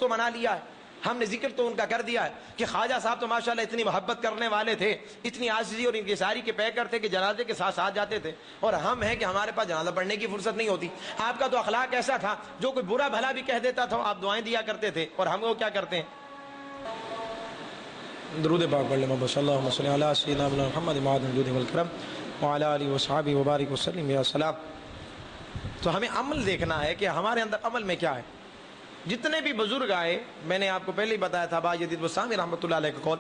کو منا لیا ہے, ہم نے ذکر تو ان کا کر دیا ہے کہ خواجہ صاحب تو ماشاءاللہ اتنی محبت کرنے والے تھے, اتنی عاجزی اور انکساری کے پیکر تھے کہ جنازے کے ساتھ ساتھ جاتے تھے, اور ہم ہیں کہ ہمارے پاس جنازہ پڑھنے کی فرصت نہیں ہوتی. آپ کا تو اخلاق ایسا تھا, جو کوئی برا بھلا بھی کہہ دیتا تھا آپ دعائیں دیا کرتے تھے, اور ہم وہ کیا کرتے ہیں, درود پاک پڑھ لیں. صلی اللہ صلی علی سیدنا محمد معدن الجود والکرم وعلی آلہ وصحبہ وبارک وسلم یا سلام. تو ہمیں عمل دیکھنا ہے کہ ہمارے اندر عمل میں کیا ہے. جتنے بھی بزرگ آئے, میں نے آپ کو پہلے ہی بتایا تھا, با جدید بستامی رحمۃ اللہ علیہ کا قول,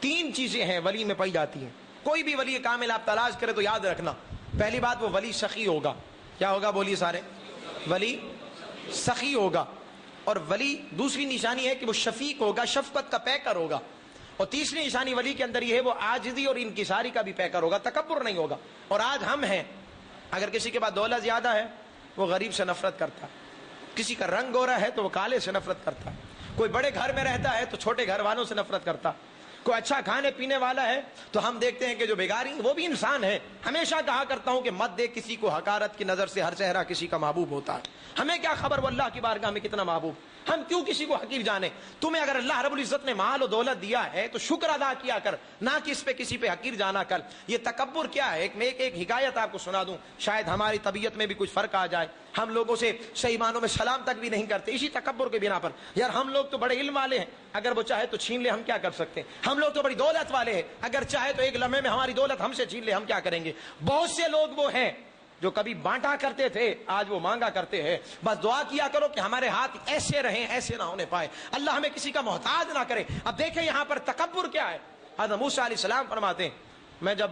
3 چیزیں ہیں ولی میں پائی جاتی ہیں. کوئی بھی ولی کامل آپ تلاش کرے تو یاد رکھنا, پہلی بات وہ ولی سخی ہوگا. کیا ہوگا بولیے سارے, ولی سخی ہوگا. اور ولی دوسری نشانی ہے کہ وہ شفیق ہوگا, شفقت کا پیکر ہوگا. اور تیسری نشانی ولی کے اندر یہ ہے وہ عاجزی اور انکساری کا بھی پیکر ہوگا, تکبر نہیں ہوگا. اور آج ہم ہیں, اگر کسی کے پاس دولت زیادہ ہے وہ غریب سے نفرت کرتا ہے, کسی کا رنگ گورا ہے تو وہ کالے سے نفرت کرتا ہے, کوئی بڑے گھر میں رہتا ہے تو چھوٹے گھر والوں سے نفرت کرتا, کوئی اچھا کھانے پینے والا ہے تو ہم دیکھتے ہیں کہ جو بیگاری وہ بھی انسان ہے. ہمیشہ کہا کرتا ہوں کہ مت دے کسی کو حقارت کی نظر سے, ہر چہرہ کسی کا محبوب ہوتا ہے. ہمیں کیا خبر وہ اللہ کی بارگاہ میں کتنا محبوب, ہم کیوں کسی کو حقیر جانے. تمہیں اگر اللہ رب العزت نے مال و دولت دیا ہے تو شکر ادا کیا کر, نہ کہ اس پہ کسی پہ حقیر جانا کر. یہ تکبر کیا ہے, ایک حکایت آپ کو سنا دوں, شاید ہماری طبیعت میں بھی کچھ فرق آ جائے. ہم لوگوں سے صحیح معنوں میں سلام تک بھی نہیں کرتے اسی تکبر کے بنا پر. یار ہم لوگ تو بڑے علم والے ہیں, اگر وہ چاہے تو چھین لے, ہم کیا کر سکتے ہیں. ہم لوگ تو بڑی دولت والے ہیں, اگر چاہے تو ایک لمحے میں ہماری دولت ہم سے چھین لے, ہم کیا کریں گے. بہت سے لوگ وہ ہیں جو کبھی بانٹا کرتے تھے, آج وہ مانگا کرتے ہیں. بس دعا کیا کرو کہ ہمارے ہاتھ ایسے رہیں, ایسے نہ ہونے پائے, اللہ ہمیں کسی کا محتاج نہ کرے. اب دیکھیں یہاں پر تکبر کیا ہے. حضرت موسیٰ علیہ السلام فرماتے ہیں, میں جب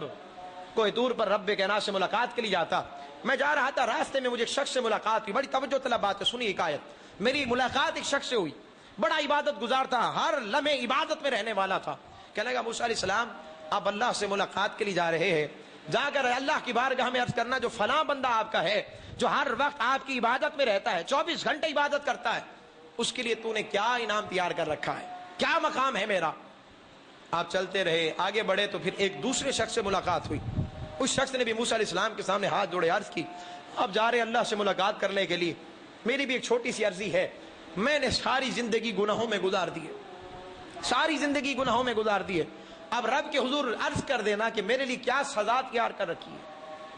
کوہ طور پر رب کائنات سے ملاقات کے لیے جاتا, میں جا رہا تھا, راستے میں مجھے ایک شخص سے ملاقات ہوئی. بڑی توجہ طلب بات ہے, سنی حکایت. میری ملاقات ایک شخص سے ہوئی, بڑا عبادت گزار تھا, ہر لمحے عبادت میں رہنے والا تھا. کہنے لگا موسیٰ علیہ السلام آپ اللہ سے ملاقات کے لیے جا رہے ہیں, جا کر اللہ کی بارگاہ میں عرض کرنا جو فلاں بندہ آپ کا ہے, جو ہر وقت آپ کی عبادت میں رہتا ہے, 24 گھنٹے عبادت کرتا ہے, اس کے لیے تو نے کیا انعام تیار کر رکھا ہے, کیا مقام ہے میرا. آپ چلتے رہے, آگے بڑھے تو پھر ایک دوسرے شخص سے ملاقات ہوئی. اس شخص نے بھی موسیٰ علیہ السلام کے سامنے ہاتھ جوڑے عرض کی, اب جا رہے اللہ سے ملاقات کرنے کے لیے, میری بھی ایک چھوٹی سی عرضی ہے. میں نے ساری زندگی گناہوں میں گزار دی ہے, ساری زندگی گناہوں میں گزار دی ہے. اب رب کے حضور عرض کر دینا کہ میرے لیے کیا سزا تیار کر رکھی ہے,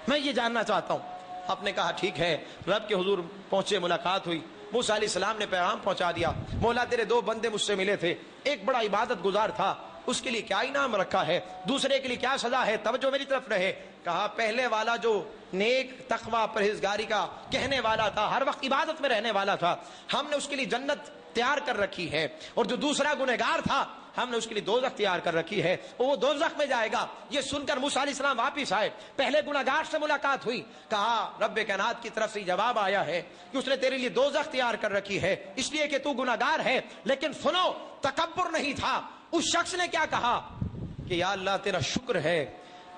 میں یہ جاننا چاہتا ہوں. آپ نے کہا ٹھیک ہے. رب کے حضور پہنچے, ملاقات ہوئی. موسیٰ علیہ السلام نے پیغام پہنچا دیا, مولا تیرے 2 بندے مجھ سے ملے تھے, ایک بڑا عبادت گزار تھا, اس کے لیے کیا انعام رکھا ہے, دوسرے کے لیے کیا سزا ہے. توجہ میری طرف رہے. کہا پہلے والا جو نیک تقوی پرہیزگاری کا کہنے والا تھا, ہر وقت عبادت میں رہنے والا تھا, ہم نے اس کے لیے جنت تیار کر رکھی ہے. اور جو دوسرا گنہگار تھا, ہم نے اس کے لیے دوزخ تیار کر رکھی ہے, وہ دوزخ میں جائے گا. یہ سن کر موسیٰ علیہ السلام واپس آئے, پہلے گنہگار سے ملاقات ہوئی. کہا رب کائنات کی طرف سے جواب آیا ہے کہ اس نے تیرے لیے دوزخ تیار کر رکھی ہے, اس لیے کہ تو گنہگار ہے. لیکن سنو, تکبر نہیں تھا. اس شخص نے کیا کہا کہ یا اللہ تیرا شکر ہے,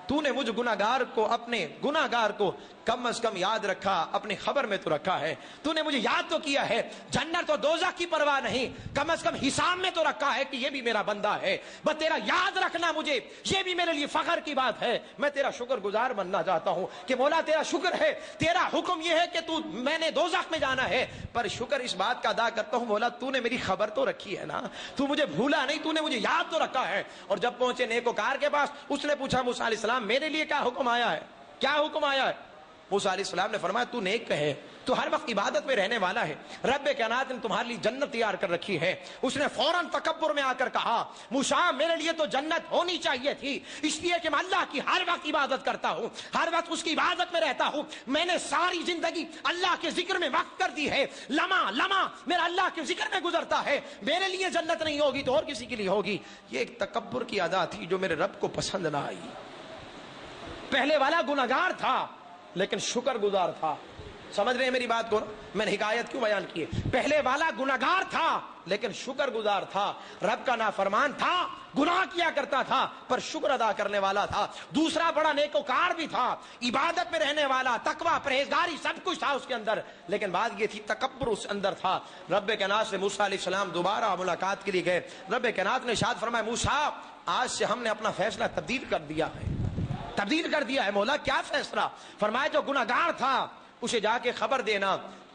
تو نے مجھ گناہگار کو, اپنے گناہگار کو کم از کم یاد رکھا, اپنی خبر میں تو رکھا ہے, تو نے مجھے یاد تو کیا ہے. جنت و دوزخ کی پرواہ نہیں, کم از کم حساب میں تو رکھا ہے کہ یہ بھی میرا بندہ ہے. بس تیرا یاد رکھنا مجھے, یہ بھی میرے لیے فخر کی بات ہے. میں تیرا شکر گزار بننا چاہتا ہوں کہ مولا تیرا شکر ہے, تیرا حکم یہ ہے کہ تو, میں نے دوزخ میں جانا ہے, پر شکر اس بات کا ادا کرتا ہوں مولا تو نے میری خبر تو رکھی ہے نا, تو مجھے بھولا نہیں, تو نے مجھے یاد تو رکھا ہے. اور جب پہنچے نیکوکار کے پاس, اس نے پوچھا موسیٰ علیہ السلام میرے لیے کیا حکم آیا ہے, کیا حکم آیا ہے. موسیٰ علیہ السلام نے فرمایا تو نیک ہے, تو ہر وقت عبادت میں رہنے والا ہے, رب کائنات نے تمہارے لیے جنت تیار کر رکھی ہے. اس نے فوراً تکبر میں آ کر کہا موسیٰ میرے لیے تو جنت ہونی چاہیے تھی, اس لیے کہ میں اللہ کی ہر وقت عبادت کرتا ہوں, ہر وقت اس کی عبادت میں رہتا ہوں. میں نے ساری زندگی اللہ کے ذکر میں وقت کر دی ہے, لمحہ لمحہ میرا اللہ کے ذکر میں گزرتا ہے, میرے لیے جنت نہیں ہوگی تو اور کسی کے لیے ہوگی. یہ ایک تکبر کی ادا تھی جو میرے رب کو پسند نہ آئی. پہلے والا گنہگار تھا لیکن شکر گزار تھا. سمجھ رہے ہیں میری بات کو, میں نے حکایت کیوں بیان کی ہے. پہلے والا گنہگار تھا لیکن شکر گزار تھا, رب کا نافرمان تھا, گناہ کیا کرتا تھا پر شکر ادا کرنے والا تھا. دوسرا بڑا نیکوکار بھی تھا, عبادت میں رہنے والا, تقوی پرہیزگاری سب کچھ تھا اس کے اندر, لیکن بات یہ تھی تکبر اس اندر تھا. رب کائنات سے موسیٰ علیہ السلام دوبارہ ملاقات کے لیے گئے. رب کائنات نے ارشاد فرمایا موسیٰ آج سے ہم نے اپنا فیصلہ تبدیل کر دیا ہے. تبدیل کر دیا ہے. مولا کیا فیصلہ؟ فرمایا جو گنہگار تھا اسے جا کے خبر دینا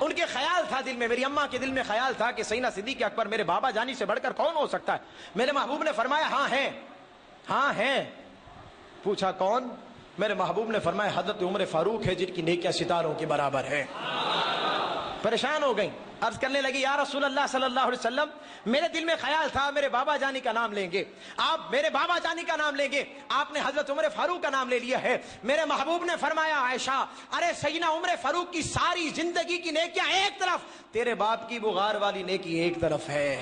ان کے خیال تھا دل میں، میری اماں کے دل میں خیال تھا کہ سیدنا صدیق اکبر میرے بابا جانی سے بڑھ کر کون ہو سکتا ہے؟ میرے محبوب نے فرمایا ہاں ہیں، ہاں ہیں۔ پوچھا کون؟ میرے محبوب نے فرمایا حضرت عمر فاروق ہے، جن کی نیکیاں ستاروں کے برابر ہے۔ پریشان ہو گئیں، عرض کرنے لگی یا رسول اللہ صلی اللہ علیہ وسلم، میرے دل میں خیال تھا میرے بابا جانی کا نام لیں گے، آپ میرے بابا جانی کا نام لیں گے، آپ نے حضرت عمر فاروق کا نام لے لیا ہے۔ میرے محبوب نے فرمایا عائشہ، ارے سیدنا عمر فاروق کی ساری زندگی کی نیکیاں ایک طرف، تیرے باپ کی بغار والی نیکی ایک طرف ہے،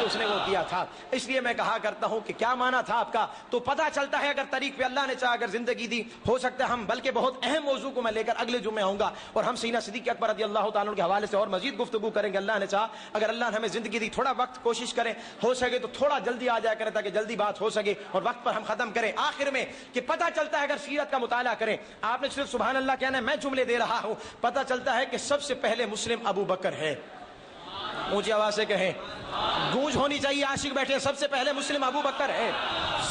اس نے وہ کیا تھا۔ اس لیے میں کہا کرتا ہوں کہ کیا مانا تھا آپ کا، تو پتہ چلتا ہے اگر طریق پہ اللہ نے چاہا اگر زندگی دی، ہو سکتا ہے ہم بلکہ بہت اہم موضوع کو میں لے کر اگلے جمعے آؤں گا اور ہم سیدنا صدیق اکبر رضی اللہ تعالیٰ عنہ کے حوالے سے اور مزید گفتگو کریں گے اللہ نے چاہا۔ اگر اللہ نے ہمیں زندگی دی، تھوڑا وقت کوشش کریں، ہو سکے تو تھوڑا جلدی آ جایا کریں تاکہ جلدی بات ہو سکے اور وقت پر ہم ختم کریں۔ آخر میں کہ پتہ چلتا ہے اگر سیرت کا مطالعہ کریں، آپ نے صرف سبحان اللہ کہنا ہے، میں جملے دے رہا ہوں، پتہ چلتا ہے کہ سب سے پہلے مسلم ابو بکر ہے۔ اونچی آواز سے کہیں، گونج ہونی چاہیے، عاشق بیٹھے، سب سے پہلے مسلم ابو بکر ہے،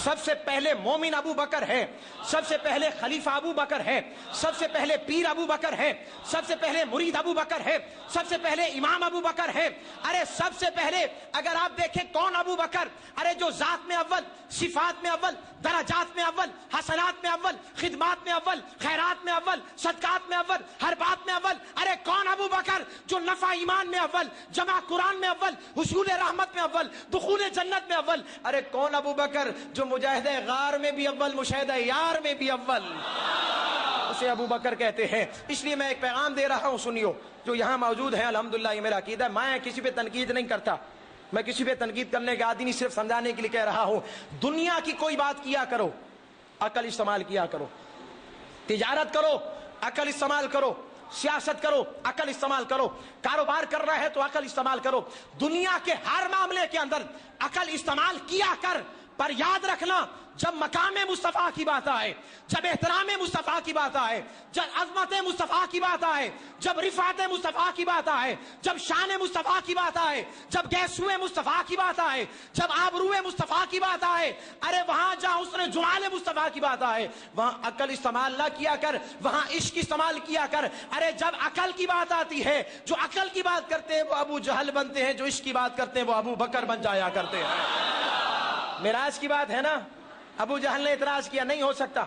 سب سے پہلے مومن ابو بکر ہے، سب سے پہلے خلیفہ ابو بکر ہے، سب سے پہلے پیر ابو بکر ہے، سب سے پہلے مرید ابو بکر ہے، سب سے پہلے امام ابو بکر ہے۔ ارے سب سے پہلے اگر آپ دیکھیں کون ابو بکر، ارے جو ذات میں اول، صفات میں اول، درجات میں اول، حسنات میں اول، خدمات میں اول، خیرات میں اول، صدقات میں اول، ہر بات میں اول۔ ارے کون ابو بکر جو نفع ایمان میں اول، جمع قرآن میں اول، حصول رحمت میں اول، دخول جنت میں اول۔ ارے کون ابو بکر جو مجاہدہ غار میں بھی اول، مشاہدہ یار میں بھی اول، اسے ابو بکر کہتے ہیں۔ اس لیے میں ایک پیغام دے رہا ہوں، سنیو، جو یہاں موجود ہے الحمدللہ، یہ میرا عقیدہ ہے، میں کسی پہ تنقید نہیں کرتا، میں کسی پہ تنقید کرنے کے عادی نہیں، صرف سمجھانے کے لیے کہہ رہا ہوں۔ دنیا کی کوئی بات کیا کرو، عقل استعمال کیا کرو، تجارت کرو، عقل استعمال کرو، سیاست کرو، عقل استعمال کرو، کاروبار کر رہا ہے تو عقل استعمال کرو، دنیا کے ہر معاملے کے اندر عقل استعمال کیا کر۔ پر یاد رکھنا، جب مقام مصطفیٰ کی بات آئے، جب احترام مصطفیٰ کی بات آئے، جب عظمت مصطفیٰ کی بات آئے، جب رفعت مصطفیٰ کی بات آئے، جب شان مصطفیٰ کی بات آئے، جب گیسو مصطفیٰ کی بات آئے، جب آبرو مصطفیٰ کی بات آئے، ارے وہاں جہاں اس نے جلال مصطفیٰ کی بات آئے وہاں عقل استعمال نہ کیا کر، وہاں عشق استعمال کیا کر۔ ارے جب عقل کی بات آتی ہے، جو عقل کی بات کرتے ہیں وہ ابو جہل بنتے ہیں، جو عشق کی بات کرتے ہیں وہ ابو بکر بن جایا کرتے ہیں۔ معراج کی بات ہے نا، ابو جہل نے اعتراض کیا، نہیں ہو سکتا،